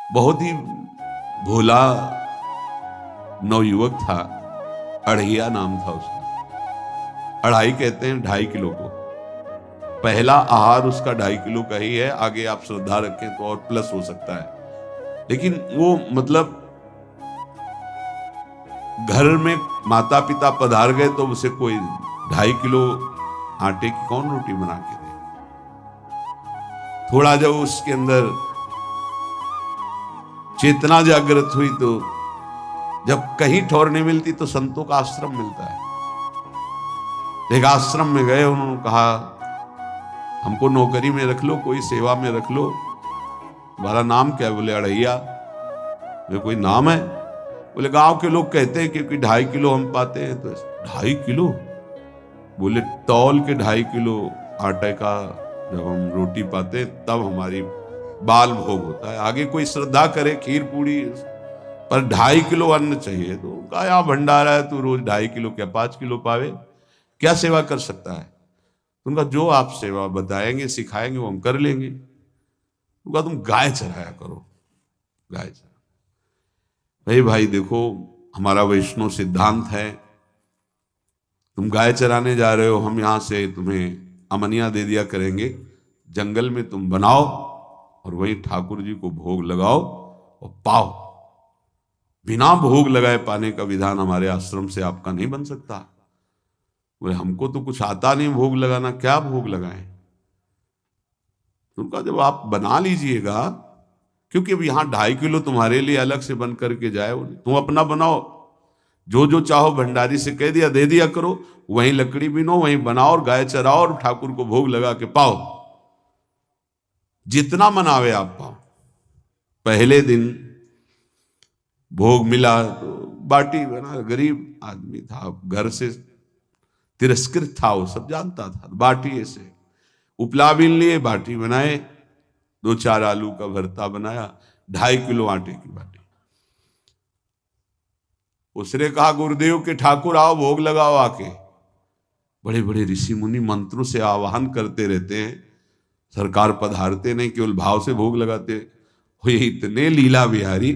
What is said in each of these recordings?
बहुत ही भोला नवयुवक था, अढ़ैया नाम था उसका। अढ़ाई कहते हैं 2.5 किलो को। पहला आहार उसका 2.5 किलो का ही है, आगे आप श्रद्धा रखें तो और प्लस हो सकता है। लेकिन वो मतलब घर में माता पिता पधार गए तो उसे कोई 2.5 किलो आटे की कौन रोटी बना के दे। थोड़ा जब उसके अंदर चेतना जागृत हुई तो जब कहीं ठौर नहीं मिलती तो संतों का आश्रम मिलता है। एक आश्रम में गए, उन्होंने कहा हमको नौकरी में रख लो, कोई सेवा में रख लो। तुम्हारा नाम क्या है? बोले अढ़ैया। बोले कोई नाम है? बोले गांव के लोग कहते हैं क्योंकि 2.5 किलो हम पाते हैं। तो 2.5 किलो? बोले तौल के 2.5 किलो आटे का जब हम रोटी पाते हैं तब हमारी बाल भोग होता है। आगे कोई श्रद्धा करे खीर पूड़ी, पर 2.5 किलो अन्न चाहिए। तो कहा यहाँ भंडारा है, तू रोज 2.5 किलो क्या 5 किलो पावे, क्या सेवा कर सकता है? उनका जो आप सेवा बताएंगे सिखाएंगे वो हम कर लेंगे। उनका तुम गाय चराया करो, गाय चरा। भाई देखो, हमारा वैष्णव सिद्धांत है, तुम गाय चराने जा रहे हो, हम यहां से तुम्हें अमनिया दे दिया करेंगे, जंगल में तुम बनाओ और वहीं ठाकुर जी को भोग लगाओ और पाओ। बिना भोग लगाए पाने का विधान हमारे आश्रम से आपका नहीं बन सकता। बोले हमको तो कुछ आता नहीं भोग लगाना, क्या भोग लगाएं? उनका जब आप बना लीजिएगा, क्योंकि अब यहां 2.5 किलो तुम्हारे लिए अलग से बन करके जाए, तुम अपना बनाओ, जो जो चाहो भंडारी से कह दिया दे दिया करो, वहीं लकड़ी बिनो, वहीं बनाओ और गाय चराओ और ठाकुर को भोग लगा के पाओ। जितना मनावे आप पाओ। पहले दिन भोग मिला तो बाटी बना, गरीब आदमी था, घर से तिरस्कृत था, वो सब जानता था। बाटी ऐसे उपला बीन लिए, बाटी बनाए, 2-4 आलू का भरता बनाया, 2.5 किलो आटे की बाटी। उसने कहा गुरुदेव के ठाकुर आओ भोग लगाओ आके। बड़े बड़े ऋषि मुनि मंत्रों से आवाहन करते रहते हैं, सरकार पधारते नहीं, केवल भाव से भोग लगाते हो। ये इतने लीला बिहारी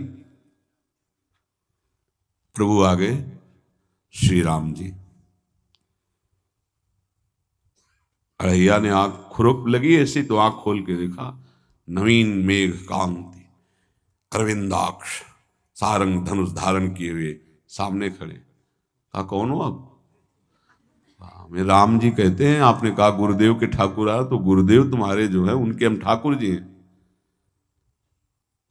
प्रभु आ गए, श्री राम जी। अढ़ैया ने आंख खुरक लगी ऐसी तो आंख खोल के देखा, नवीन मेघ कांति, अरविंदाक्ष, सारंग धनुष धारण किए हुए सामने खड़े। कहा कौन हो आप? हमें राम जी कहते हैं। आपने कहा गुरुदेव के ठाकुर आ, तो गुरुदेव तुम्हारे जो है उनके हम ठाकुर जी हैं।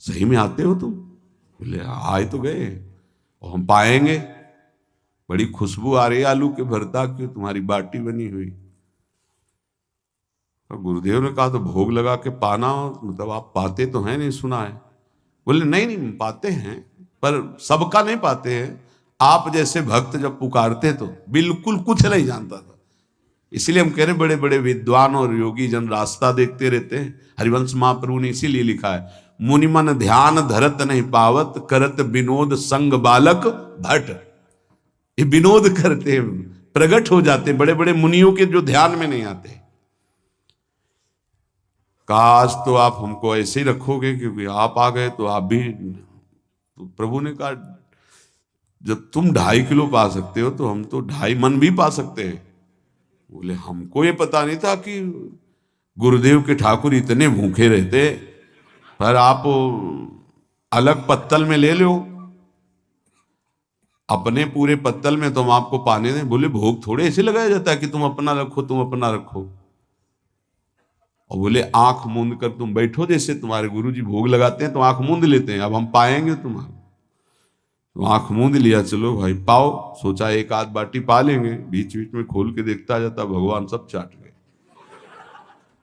सही में आते हो तुम? बोले आए तो गए और हम पाएंगे। बड़ी खुशबू आ रही है आलू के भरता की, तुम्हारी बाटी बनी हुई। और गुरुदेव ने कहा तो भोग लगा के पाना, मतलब आप पाते तो हैं? नहीं सुना है। बोले नहीं नहीं पाते हैं, पर सबका नहीं पाते हैं। आप जैसे भक्त जब पुकारते तो बिल्कुल कुछ नहीं जानता था। इसीलिए हम कह रहे बड़े बड़े विद्वान और योगी जन रास्ता देखते रहते हैं। हरिवंश महाप्रभु ने इसीलिए लिखा है, मुनिमन ध्यान धरत नहीं पावत, करत विनोद संग बालक भट्ट। ये विनोद करते, प्रकट हो जाते बड़े बड़े मुनियों के जो ध्यान में नहीं आते। काश तो आप हमको ऐसे ही रखोगे, क्योंकि आप आ गए तो आप भी। तो प्रभु ने कहा जब तुम 2.5 किलो पा सकते हो तो हम तो 2.5 मन भी पा सकते हैं। बोले हमको ये पता नहीं था कि गुरुदेव के ठाकुर इतने भूखे रहते, पर आप अलग पत्तल में ले लो, अपने पूरे पत्तल में तुम आपको पाने दें। बोले भोग थोड़े ऐसे लगाया जाता है कि तुम अपना रखो, तुम अपना रखो। और बोले आंख मूंद कर तुम बैठो, जैसे तुम्हारे गुरुजी भोग लगाते हैं तो आंख मूंद लेते हैं, अब हम पाएंगे तुम्हारा। तो आंख मूंद लिया, चलो भाई पाओ। सोचा एक आध बाटी पा लेंगे, बीच बीच में खोल के देखता जाता, भगवान सब चाट गए।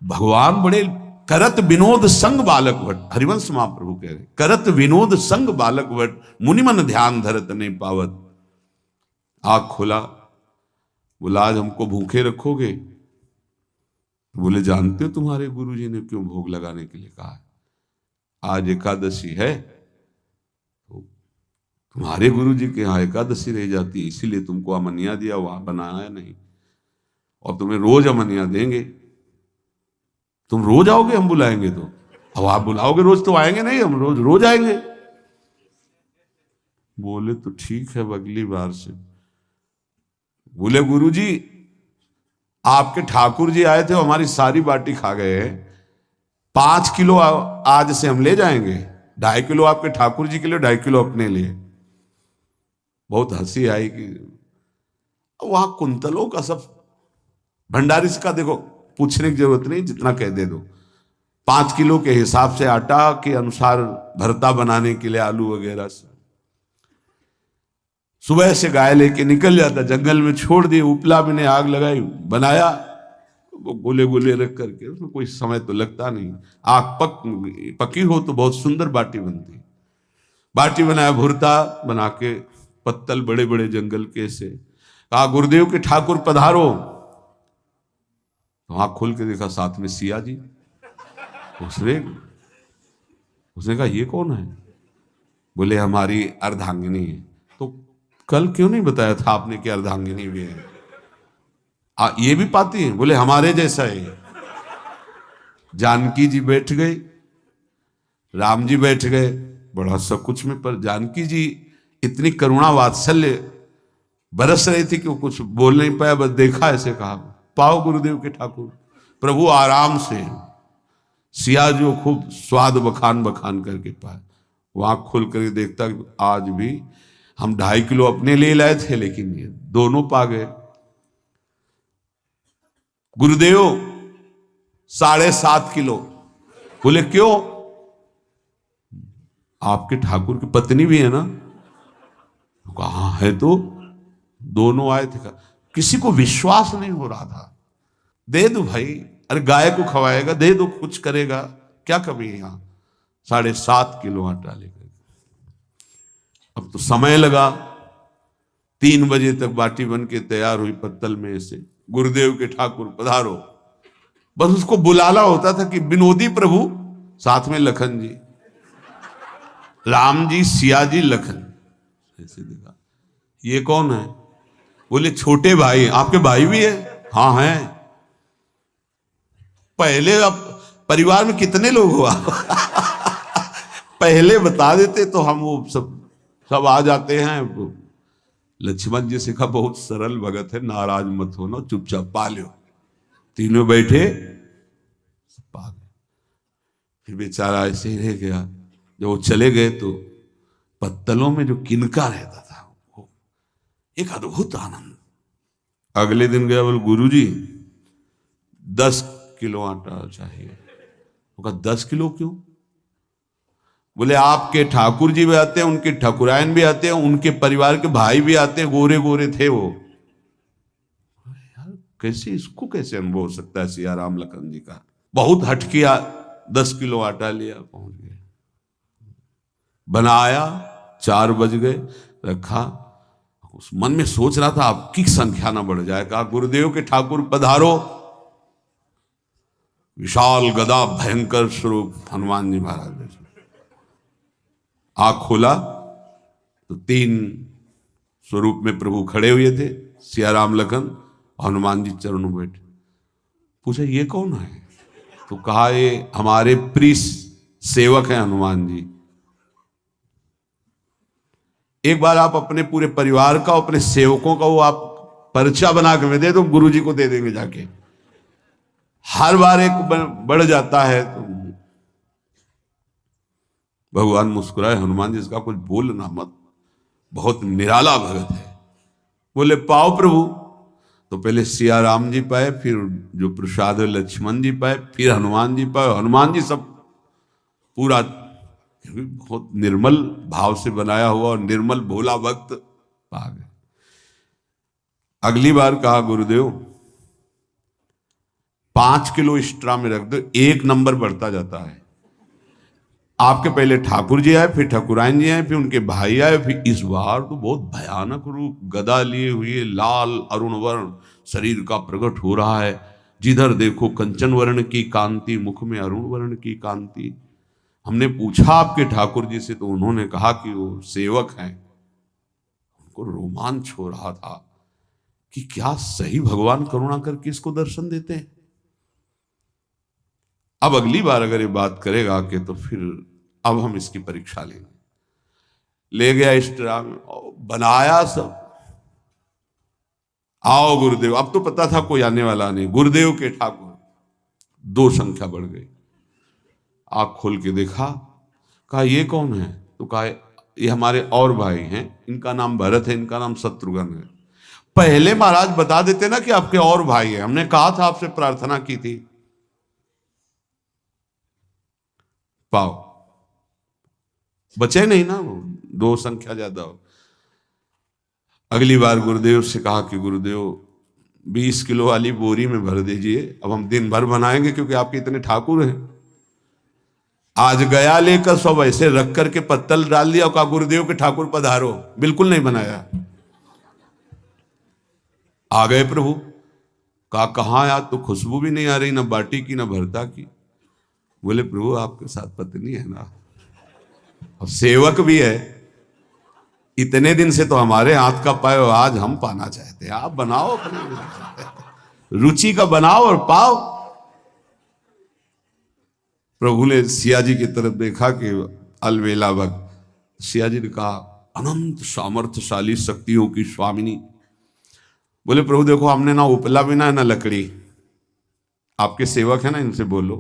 भगवान बड़े करत विनोद संग बालक भट्ट, हरिवंश महाप्रभु कह रहे, करत विनोद संग बालक भट्ट, मुनिमन ध्यान धरत नहीं पावत। आंख खोला, बोला आज हमको भूखे रखोगे? बोले जानते हो तुम्हारे गुरुजी ने क्यों भोग लगाने के लिए कहा है? आज एकादशी है, तो तुम्हारे गुरुजी के यहाँ एकादशी रह जाती है, इसीलिए तुमको अमनिया दिया, वहां बनाया नहीं, और तुम्हें रोज अमनिया देंगे। तुम रोज आओगे हम बुलाएंगे तो? अब आप बुलाओगे रोज तो आएंगे नहीं, हम रोज रोज आएंगे। बोले तो ठीक है, अगली बार से। बोले गुरुजी आपके ठाकुर जी आए थे, हमारी सारी बाटी खा गए, 5 किलो आज से हम ले जाएंगे, 2.5 किलो आपके ठाकुर जी के लिए, 2.5 किलो अपने लिए। बहुत हंसी आई कि वहां कुंतलों का सब भंडारी का देखो पूछने की जरूरत नहीं, जितना कह दे दो। 5 किलो के हिसाब से आटा के अनुसार भरता बनाने के लिए आलू वगैरह से सुबह से गाय लेके निकल जाता, जंगल में छोड़ दिए, उपला में ने आग लगाई, बनाया, वो गोले गोले रख करके, उसमें कोई समय तो लगता नहीं। आग पकी हो तो बहुत सुंदर बाटी बनती। बाटी बनाया, भुरता बना के, पत्तल बड़े बड़े जंगल के से, कहा गुरुदेव के ठाकुर पधारो। तो आंख खोल के देखा साथ में सिया जी। उसने कहा ये कौन है? बोले हमारी अर्धांगिनी है। तो कल क्यों नहीं बताया था आपने कि अर्धांगिनी भी है? ये भी पाती है? बोले हमारे जैसा है। जानकी जी बैठ गई, राम जी बैठ गए, बड़ा सब कुछ में, पर जानकी जी इतनी करुणा वात्सल्य बरस रही थी कि वो कुछ बोल नहीं पाया, बस देखा, ऐसे कहा पाओ गुरुदेव के ठाकुर, प्रभु आराम से। सिया जो खूब स्वाद बखान बखान करके पाए, वो आंख खोल करके देखता आज भी हम 2.5 किलो अपने लिए लाए थे, लेकिन ये दोनों पा गए। गुरुदेव 7.5 किलो। बोले क्यों? आपके ठाकुर की पत्नी भी है ना? कहा है, तो दोनों आए थे। किसी को विश्वास नहीं हो रहा था। दे दो भाई, अरे गाय को खवाएगा, दे दो, कुछ करेगा, क्या कमी है यहां? 7.5 किलो आटा लेकर। अब तो समय लगा, 3 बजे तक बाटी बन के तैयार हुई पत्तल में से। गुरुदेव के ठाकुर पधारो, बस उसको बुलाना होता था कि विनोदी प्रभु, साथ में लखन जी, राम जी, सिया जी, लखन। ऐसे देखा, ये कौन है? बोले छोटे भाई। आपके भाई भी है? हाँ हैं। पहले अब परिवार में कितने लोग हुआ? पहले बता देते तो हम वो सब आ जाते हैं। लक्ष्मण जी से कहा बहुत सरल भगत है, नाराज मत होना, चुपचाप पा लो। तीनों बैठे, पा गए। फिर बेचारा ऐसे ही रह गया। जब वो चले गए तो पत्तलों में जो किनका रहता था, वो एक अद्भुत आनंद। अगले दिन गया, बोले गुरुजी 10 किलो आटा चाहिए। वो कहा 10 किलो क्यों? बोले आपके ठाकुर जी भी आते हैं, उनके ठाकुरायन भी आते हैं, उनके परिवार के भाई भी आते हैं, गोरे गोरे थे वो। यार कैसे, इसको कैसे अनुभव हो सकता है सिया राम लखन जी का? बहुत हट किया, 10 किलो आटा लिया, पहुंच गए, बनाया, 4 बज गए, रखा। उस मन में सोच रहा था आपकी संख्या ना बढ़ जाए। कहा गुरुदेव के ठाकुर पधारो। विशाल गदा, भयंकर स्वरूप हनुमान जी महाराज। आंख खोला तो 3 स्वरूप में प्रभु खड़े हुए थे, सिया राम लखन, हनुमान जी चरणों में बैठे। पूछा ये कौन है? तो कहा ये हमारे प्रिय सेवक हैं हनुमान जी। एक बार आप अपने पूरे परिवार का, अपने सेवकों का वो आप पर्चा बना के दे दो, गुरु जी को दे देंगे जाके। हर बार एक बढ़ जाता है तो भगवान मुस्कुराए, हनुमान जी इसका कुछ बोलना मत, बहुत निराला भगत है। बोले पाओ प्रभु। तो पहले सिया राम जी पाए, फिर जो प्रसाद लक्ष्मण जी पाए, फिर हनुमान जी पाए। हनुमान जी सब पूरा बहुत निर्मल भाव से बनाया हुआ और निर्मल भोला भक्त पा गए। अगली बार कहा गुरुदेव 5 किलो एक्स्ट्रा में रख दो, 1 नंबर बढ़ता जाता है। आपके पहले ठाकुर जी आए, फिर ठाकुरायन जी आए, फिर उनके भाई आए, फिर इस बार तो बहुत भयानक रूप, गदा लिए हुए, लाल अरुण वर्ण शरीर का प्रकट हो रहा है। जिधर देखो कंचन वर्ण की कांति, मुख में अरुण वर्ण की कांति। हमने पूछा आपके ठाकुर जी से तो उन्होंने कहा कि वो सेवक हैं। उनको रोमांच हो रहा था कि क्या सही भगवान करुणा करके इसको दर्शन देते हैं। अब अगली बार अगर ये बात करेगा कि तो फिर अब हम इसकी परीक्षा लेंगे। ले गया इस तरह में, बनाया सब। आओ गुरुदेव। अब तो पता था कोई आने वाला नहीं। गुरुदेव के ठाकुर 2 संख्या बढ़ गई। आंख खोल के देखा, कहा ये कौन है? तो कहा ये हमारे और भाई हैं, इनका नाम भरत है, इनका नाम शत्रुघ्न है। पहले महाराज बता देते ना कि आपके और भाई हैं, हमने कहा था, आपसे प्रार्थना की थी। पाओ बचे नहीं ना, वो 2 संख्या ज्यादा हो। अगली बार गुरुदेव से कहा कि गुरुदेव 20 किलो वाली बोरी में भर दीजिए, अब हम दिन भर बनाएंगे क्योंकि आपके इतने ठाकुर हैं। आज गया लेकर सब ऐसे रख करके पत्तल डाल दिया, कहा गुरुदेव के ठाकुर पधारो। बिल्कुल नहीं बनाया। आ गए प्रभु, कहा कहाँ यार, तो खुशबू भी नहीं आ रही, ना बाटी की ना भरता की। बोले प्रभु आपके साथ पत्नी है ना, और सेवक भी है, इतने दिन से तो हमारे हाथ का पाए, आज हम पाना चाहते हैं, आप बनाओ अपने रुचि का बनाओ और पाओ। प्रभु ने सिया जी की तरफ देखा कि अलवेला भक्त। सिया जी ने कहा अनंत सामर्थ्यशाली शक्तियों की स्वामिनी। बोले प्रभु देखो, हमने ना उपला बिना है ना लकड़ी, आपके सेवक है ना, इनसे बोलो।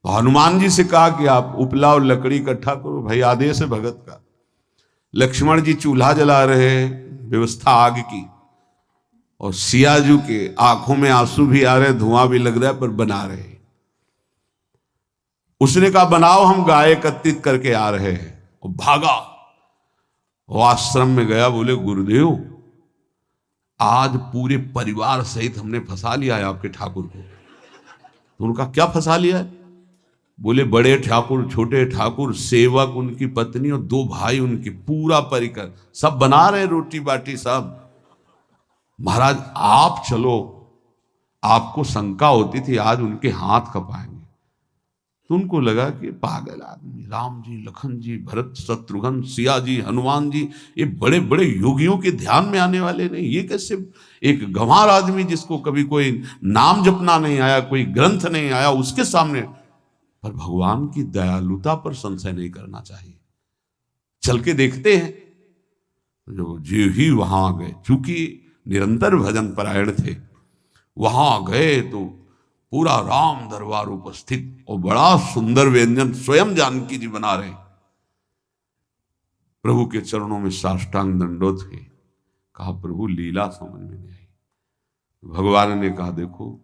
तो हनुमान जी से कहा कि आप उपला और लकड़ी इकट्ठा करो, भाई आदेश है भगत का। लक्ष्मण जी चूल्हा जला रहे, व्यवस्था आग की, और सिया जी के आंखों में आंसू भी आ रहे, धुआं भी लग रहा है, पर बना रहे। उसने कहा बनाओ, हम गाय एकत्रित करके आ रहे हैं, और भागा। वो आश्रम में गया, बोले गुरुदेव आज पूरे परिवार सहित हमने फंसा लिया है आपके ठाकुर को। तो उनका क्या फंसा लिया है? बोले बड़े ठाकुर, छोटे ठाकुर, सेवक, उनकी पत्नी और 2 भाई उनके, पूरा परिकर, सब बना रहे रोटी बाटी सब। महाराज आप चलो, आपको शंका होती थी आज उनके हाथ कपाएंगे। तो उनको लगा कि पागल आदमी, राम जी, लखन जी, भरत, शत्रुघ्न, सिया जी, हनुमान जी, ये बड़े बड़े योगियों के ध्यान में आने वाले नहीं, ये कैसे एक गंवार आदमी जिसको कभी कोई नाम जपना नहीं आया, कोई ग्रंथ नहीं आया, उसके सामने। पर भगवान की दयालुता पर संशय नहीं करना चाहिए। चल के देखते हैं। जो जी ही वहां गए, चूंकि निरंतर भजन परायण थे, वहां गए तो पूरा राम दरबार उपस्थित, और बड़ा सुंदर व्यंजन स्वयं जानकी जी बना रहे। प्रभु के चरणों में साष्टांग दंडोत है। कहा प्रभु लीला समझ में नहीं आई। भगवान ने कहा देखो,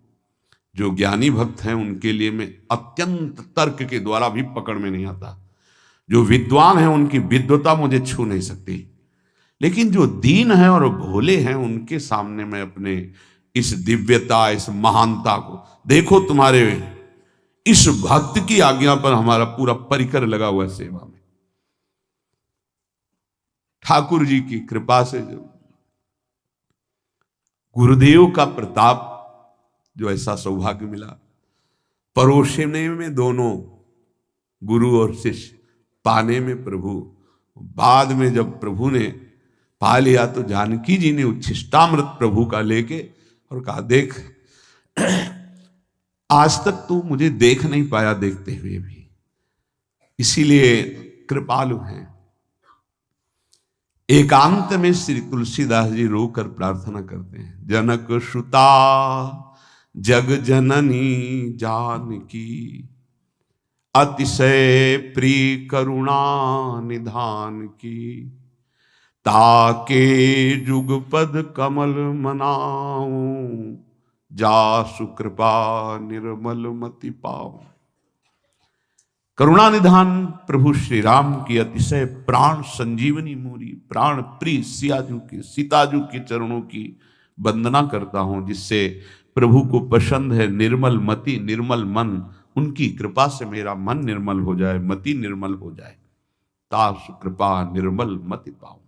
जो ज्ञानी भक्त हैं उनके लिए मैं अत्यंत तर्क के द्वारा भी पकड़ में नहीं आता। जो विद्वान हैं उनकी विद्वता मुझे छू नहीं सकती, लेकिन जो दीन है और भोले हैं उनके सामने मैं अपने इस दिव्यता, इस महानता को देखो। तुम्हारे इस भक्त की आज्ञा पर हमारा पूरा परिकर लगा हुआ है सेवा में। ठाकुर जी की कृपा से जो गुरुदेव का प्रताप, जो ऐसा सौभाग्य मिला, परोसने में दोनों गुरु और शिष्य, पाने में प्रभु। बाद में जब प्रभु ने पा लिया तो जानकी जी ने उच्छिष्टामृत प्रभु का लेके और कहा देख, आज तक तू मुझे देख नहीं पाया देखते हुए भी, इसीलिए कृपालु हैं। एकांत में श्री तुलसीदास जी रोकर प्रार्थना करते हैं, जनक सुता जग जननी जानकी, अतिशय प्रिय करुणा निधान की, ताके जुगपद कमल मनाऊं, जासु कृपा निर्मल मति पाऊं। करुणा निधान प्रभु श्री राम की अतिशय प्राण संजीवनी मूरी, प्राण प्रिय सियाजू की, सीताजू के चरणों की वंदना करता हूं, जिससे प्रभु को पसंद है निर्मल मति, निर्मल मन। उनकी कृपा से मेरा मन निर्मल हो जाए, मति निर्मल हो जाए, तासु कृपा निर्मल मति पाऊं।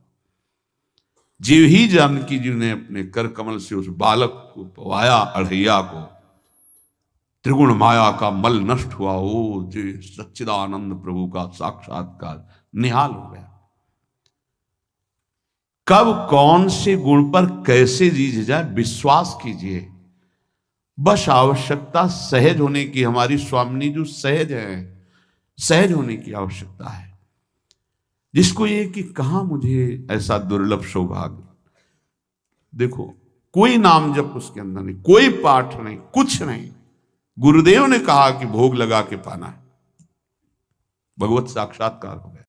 जीव ही जानकी जी ने अपने कर कमल से उस बालक को पवाया, अढ़ैया को, त्रिगुण माया का मल नष्ट हुआ। ओ जी सच्चिदानंद प्रभु का साक्षात्कार निहाल हो गया। कब कौन से गुण पर कैसे जीत जाए, विश्वास कीजिए। बस आवश्यकता सहज होने की, हमारी स्वामिनी जो सहज है, सहज होने की आवश्यकता है। जिसको ये कि कहां मुझे ऐसा दुर्लभ सौभाग्य, देखो कोई नाम जप उसके अंदर नहीं, कोई पाठ नहीं, कुछ नहीं। गुरुदेव ने कहा कि भोग लगा के पाना है, भगवत साक्षात्कार हो गया।